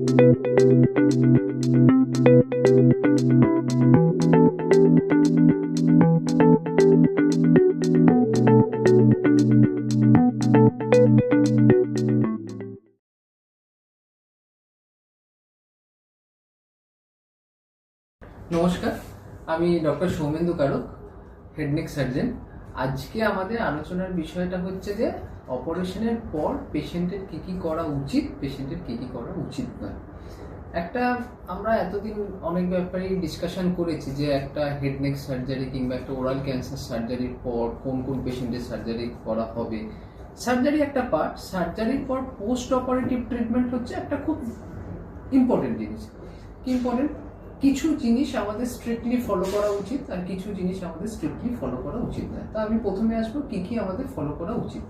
নমস্কার, আমি ডক্টর সৌমেন্দু কারক, head neck surgeon. আজকে আমাদের আলোচনার বিষয়টা হচ্ছে যে অপারেশনের পর পেশেন্টের কি কি করা উচিত, পেশেন্টের কি কি করা উচিত নয়। আমরা এতদিন অনেক ব্যাপারে ডিসকাশন করেছি যে একটা হেড নেক সার্জারি কিংবা একটা ওরাল ক্যান্সার সার্জারির পর কোন কোন পেশেন্টের সার্জারি করা হবে। সার্জারি একটা পার্ট, সার্জারির পর পোস্ট অপারেটিভ ট্রিটমেন্ট হচ্ছে একটা খুব ইম্পর্টেন্ট জিনিস। কি ইম্পর্টেন্ট? কিছু জিনিস আমাদের স্ট্রিক্টলি ফলো করা উচিত আর কিছু জিনিস আমাদের স্ট্রিক্টলি ফলো করা উচিত নয়। তা আমি প্রথমে আসবো কি কি আমাদের ফলো করা উচিত।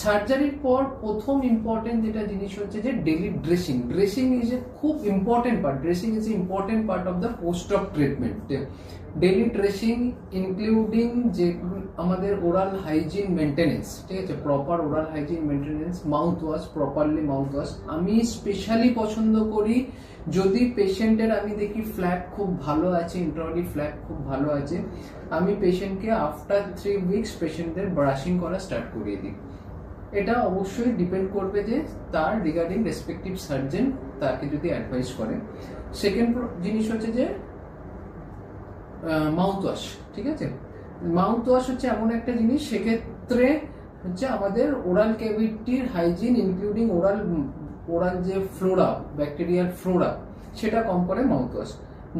সার্জারির পর প্রথম ইম্পর্টেন্ট যেটা জিনিস হচ্ছে যে daily dressing. Dressing is a খুব important part. Dressing is a important part of the post op treatment. Daily dressing including যে আমাদের ওরাল হাইজিন মেনটেনেন্স, ঠিক আছে, proper oral hygiene maintenance, mouth wash, properly mouth wash. আমি specially পছন্দ করি যদি পেশেন্টের আমি দেখি ফ্ল্যাপ খুব ভালো আছে, ইন্ট্রাঅলি ফ্ল্যাপ খুব ভালো আছে, আমি পেশেন্টকে আফটার 3 উইকস পেশেন্টদের ব্রাশিং করা স্টার্ট করিয়ে দিই। এটা অবশ্যই ডিপেন্ড করবে যে তার রিগার্ডিং রেসপেক্টিভ সার্জন তাকে যদি অ্যাডভাইস করে। সেকেন্ড জিনিস হচ্ছে যে মাউথ ওয়াশ, ঠিক আছে। মাউথ ওয়াশ হচ্ছে এমন একটা জিনিস, সেক্ষেত্রে হচ্ছে আমাদের ওরাল ক্যাভিটির হাইজিন ইনক্লুডিং ওরাল যে ফ্লোরা, ব্যাকটেরিয়াল ফ্লোরা, সেটা কম করে মাউথ ওয়াশ।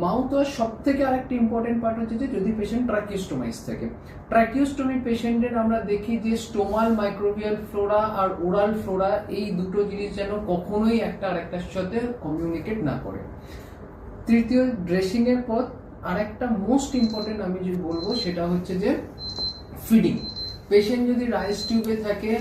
মাউথ ওয়াশ সব থেকে আরেকটি ইম্পর্টেন্ট পার্ট হচ্ছে যে যদি পেশেন্ট ট্রাকিওস্টোমাইস থাকে। ট্রাকিওস্টোমি পেশেন্টের আমরা দেখি যে স্টোমাল মাইক্রোবিয়াল ফ্লোরা আর ওরাল ফ্লোরা, এই দুটো জিনিস যেন কখনোই একটা আরেকটার সাথে কমিউনিকেট না করে। তৃতীয়, ড্রেসিং এর পর আরেকটা মোস্ট ইম্পর্টেন্ট আমি যে বলবো সেটা হচ্ছে যে ফিডিং। পেশেন্ট যদি রাইস টিউবে থাকে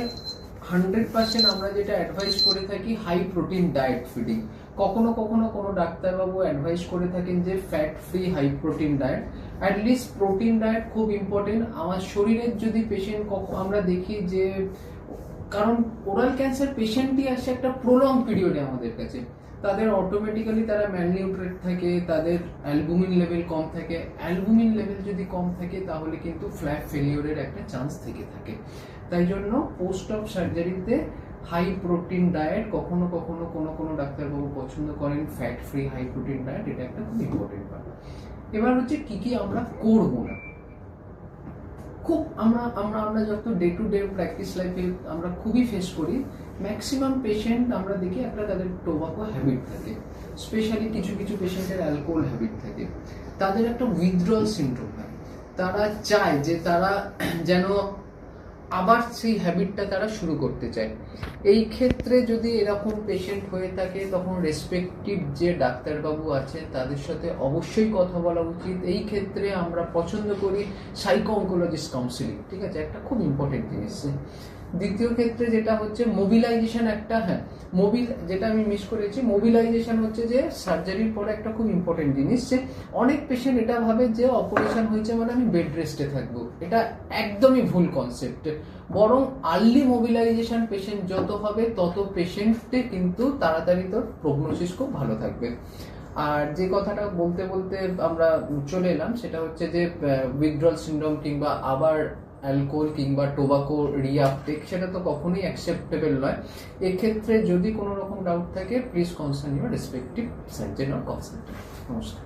100% আমরা যেটা অ্যাডভাইস করে থাকি হাই প্রোটিন ডায়েট ফিডিং। কখনো কখনো কোনো ডাক্তারবাবু অ্যাডভাইস করে থাকেন যে fat free high protein diet. At least protein diet খুব ইম্পর্টেন্ট। আমার শরীরের যদি পেশেন্ট আমরা দেখি যে, কারণ ওরাল ক্যান্সার পেশেন্টই আসে একটা প্রলং পিরিয়ডে আমাদের কাছে, তাদের অটোমেটিক্যালি তারা ম্যালনিউট্রেট থাকে, তাদের অ্যালবুমিন লেভেল কম থাকে। অ্যালবুমিন লেভেল যদি কম থাকে তাহলে কিন্তু ফ্ল্যাপ ফেলিওরের একটা চান্স থেকে থাকে। তাই জন্য পোস্ট অপ সার্জারিতে হাই প্রোটিন ডায়েট, কখনো কখনো কোনো ডাক্তারবাবু পছন্দ করেন fat free high protein diet, এটা একটা খুব ইম্পর্টেন্ট পার্ট। এবার হচ্ছে কি কি আমরা করবো না। খুব আমরা যত ডে টু ডে প্র্যাকটিস লাইফে আমরা খুবই ফেস করি, ম্যাক্সিমাম পেশেন্ট আমরা দেখি একটা তাদের টোবাকো হ্যাবিট থাকে, স্পেশালি কিছু কিছু পেশেন্টের অ্যালকোহল হ্যাবিট থাকে। তাদের একটা উইথড্রল সিনড্রোম হয়, তারা চায় যে তারা যেন আবার সেই হ্যাবিটটা তারা শুরু করতে চায়। এই ক্ষেত্রে যদি এরকম পেশেন্ট হয়ে থাকে তখন রেসপেক্টিভ যে ডাক্তারবাবু আছে তাদের সাথে অবশ্যই কথা বলা উচিত। এই ক্ষেত্রে আমরা পছন্দ করি সাইকো অনকোলজিস্ট কাউন্সিলিং, ঠিক আছে, একটা খুব ইম্পর্টেন্ট জিনিস। দ্বিতীয় ক্ষেত্রে যেটা হচ্ছে মোবিলাইজেশন, যেটা আমি মিস করেছি, মোবিলাইজেশন হচ্ছে যে সার্জারির পরে একটা খুব ইম্পর্টেন্ট জিনিস। যে অনেক পেশেন্ট এটা ভাবে যে অপারেশন হয়েছে মানে আমি বেড রেস্টে থাকবো, এটা একদমই ভুল কনসেপ্ট। বরং আর্লি মোবিলাইজেশন পেশেন্ট যত হবে তত পেশেন্টে কিন্তু তাড়াতাড়ি তোর প্রগনোসিস খুব ভালো থাকবে। আর যে কথাটা বলতে বলতে আমরা চলে এলাম সেটা হচ্ছে যে উইথড্রল সিনড্রোম কিংবা আবার অ্যালকোহল কিংবা টোবাকো রিআপটেক, সেটা তো কখনোই অ্যাকসেপ্টেবল নয়। এক্ষেত্রে যদি কোনো রকম ডাউট থাকে please concern your respective surgeon or consultant. নমস্কার।